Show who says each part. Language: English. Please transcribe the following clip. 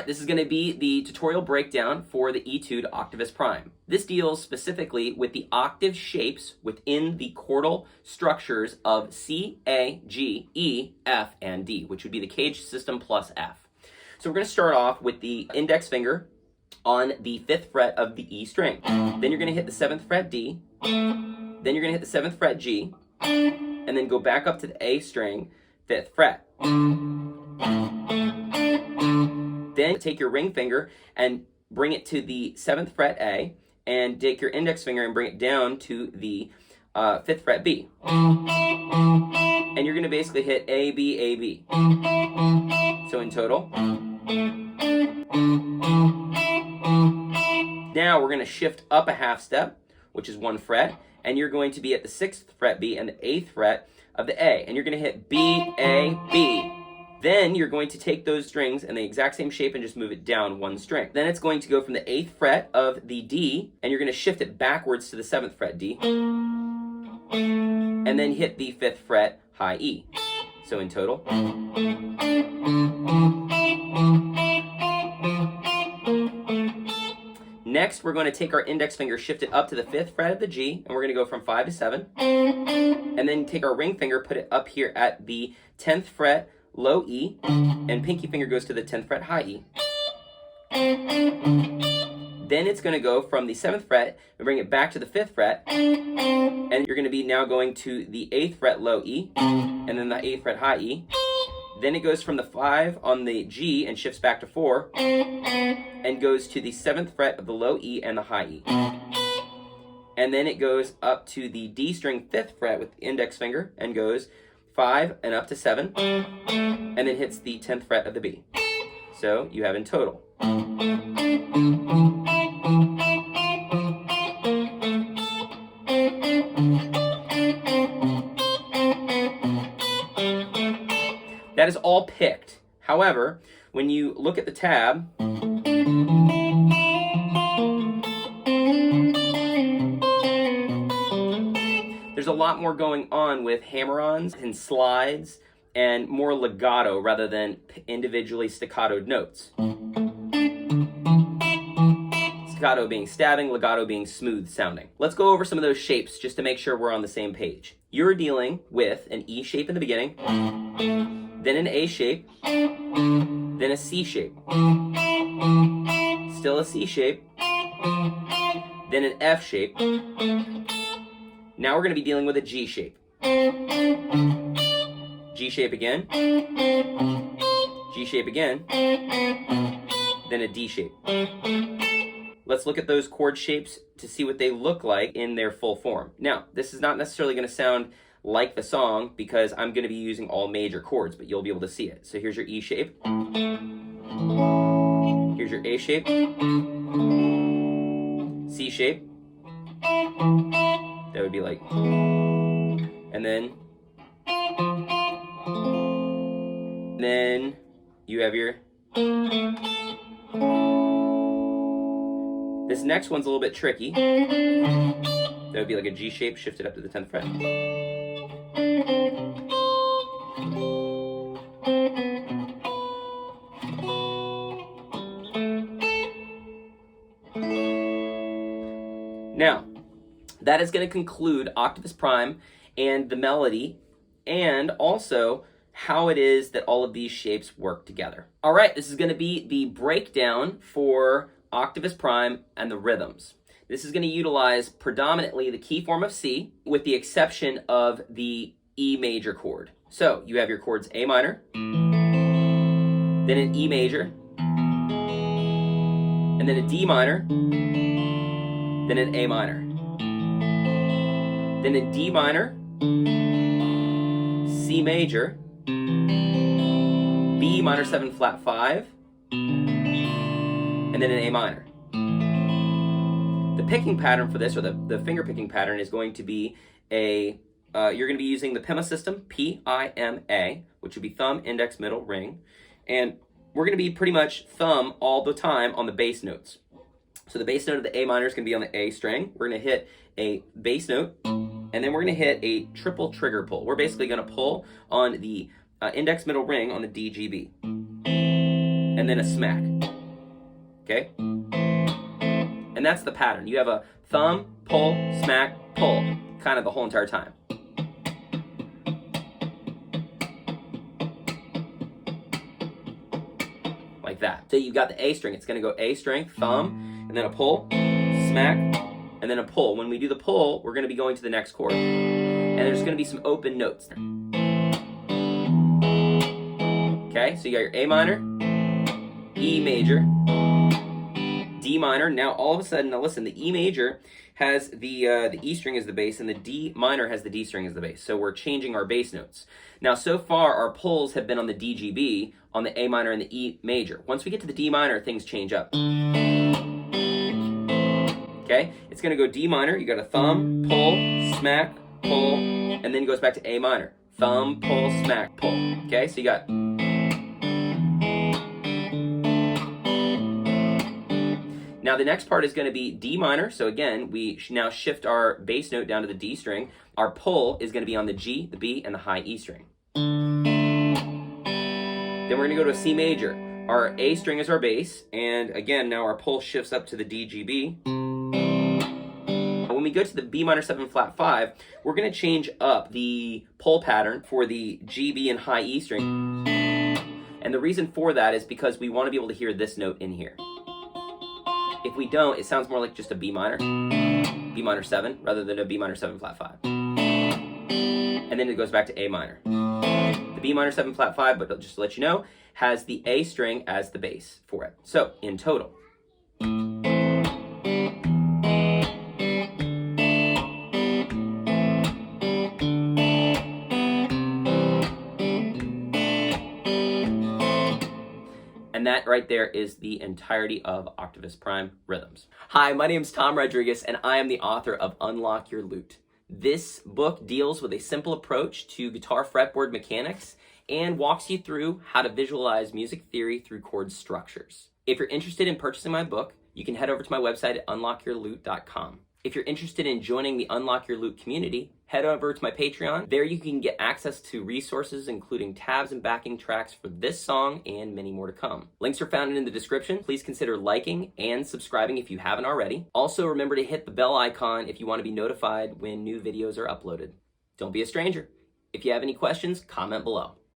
Speaker 1: right, this is going to be the tutorial breakdown for the etude Octavus Prime. This deals specifically with the octave shapes within the chordal structures of C, A, G, E, F, and D, which would be the cage system plus F. So we're going to start off with the index finger on the 5th fret of the E string. Then you're going to hit the 7th fret D. Then you're going to hit the 7th fret G. And then go back up to the A string, 5th fret. Then take your ring finger and bring it to the 7th fret A, and take your index finger and bring it down to the 5th fret B. And you're going to basically hit A, B, A, B. So in total. Now we're going to shift up a half step, which is 1 fret, and you're going to be at the 6th fret B and the 8th fret of the A, and you're going to hit B, A, B. Then you're going to take those strings in the exact same shape and just move it down 1 string. Then it's going to go from the 8th fret of the D, and you're going to shift it backwards to the 7th fret D, and then hit the 5th fret high E. So in total. Next, we're going to take our index finger, shift it up to the 5th fret of the G, and we're going to go from 5 to 7. And then take our ring finger, put it up here at the 10th fret, low E, and pinky finger goes to the 10th fret, high E. Then it's going to go from the 7th fret and bring it back to the 5th fret, and you're going to be now going to the 8th fret, low E, and then the 8th fret, high E. Then it goes from the 5 on the G and shifts back to 4, and goes to the 7th fret of the low E and the high E. And then it goes up to the D string 5th fret with the index finger and goes 5 and up to 7, and then hits the 10th fret of the B. So you have in total. That is all picked. However, when you look at the tab, there's a lot more going on with hammer-ons and slides and more legato rather than individually staccatoed notes. Staccato being stabbing, legato being smooth sounding. Let's go over some of those shapes just to make sure we're on the same page. You're dealing with an E shape in the beginning, then an A shape, then a C shape, still a C shape, then an F shape. Now we're going to be dealing with a G shape. G shape again, G shape again, then a D shape. Let's look at those chord shapes to see what they look like in their full form. Now, this is not necessarily going to sound like the song because I'm going to be using all major chords, but you'll be able to see it. So here's your E shape. Here's your A shape. C shape. That would be like, and then you have your, this next one's a little bit tricky. That would be like a G shape shifted up to the 10th fret. Now, that is going to conclude Octavus Prime and the melody, and also how it is that all of these shapes work together. All right, this is going to be the breakdown for Octavus Prime and the rhythms. This is going to utilize predominantly the key form of C, with the exception of the E major chord. So you have your chords A minor, then an E major, and then a D minor, then an A minor, then a D minor, C major, B minor 7 flat 5, and then an A minor. The picking pattern for this, or the finger picking pattern, is going to be you're going to be using the PIMA system, P-I-M-A, which would be thumb, index, middle, ring. And we're going to be pretty much thumb all the time on the bass notes. So the bass note of the A minor is going to be on the A string. We're going to hit a bass note, and then we're going to hit a triple trigger pull. We're basically going to pull on the index, middle, ring on the D, G, B. And then a smack. okay? And that's the pattern. You have a thumb, pull, smack, pull, kind of the whole entire time. Like that. So you've got the A string. It's going to go A string, thumb, and then a pull, smack, and then a pull. When we do the pull, we're going to be going to the next chord. And there's going to be some open notes there. Okay, so you got your A minor, E major, D minor. Now all of a sudden, now listen, the E major has the E string as the bass, and the D minor has the D string as the bass. So we're changing our bass notes. Now so far, our pulls have been on the D, G, B, on the A minor and the E major. Once we get to the D minor, things change up. Okay, it's gonna go D minor. You got a thumb, pull, smack, pull, and then it goes back to A minor. Thumb, pull, smack, pull. Okay, so you got. Now the next part is going to be D minor. So again, we now shift our bass note down to the D string. Our pull is going to be on the G, the B, and the high E string. Then we're going to go to a C major. Our A string is our bass, and again, now our pull shifts up to the D, G, B. When we go to the B minor 7 flat 5, we're going to change up the pull pattern for the G, B, and high E string. And the reason for that is because we want to be able to hear this note in here. If we don't, it sounds more like just a B minor 7, rather than a B minor 7 flat 5. And then it goes back to A minor. The B minor 7 flat 5, but just to let you know, has the A string as the bass for it. So, in total. And that right there is the entirety of Octavus Prime Rhythms. Hi, my name is Tom Rodriguez, and I am the author of Unlock Your Lute. This book deals with a simple approach to guitar fretboard mechanics and walks you through how to visualize music theory through chord structures. If you're interested in purchasing my book, you can head over to my website at unlockyourlute.com. If you're interested in joining the Unlock Your Lute community, head over to my Patreon. There you can get access to resources including tabs and backing tracks for this song and many more to come. Links are found in the description. Please consider liking and subscribing if you haven't already. Also, remember to hit the bell icon if you want to be notified when new videos are uploaded. Don't be a stranger. If you have any questions, comment below.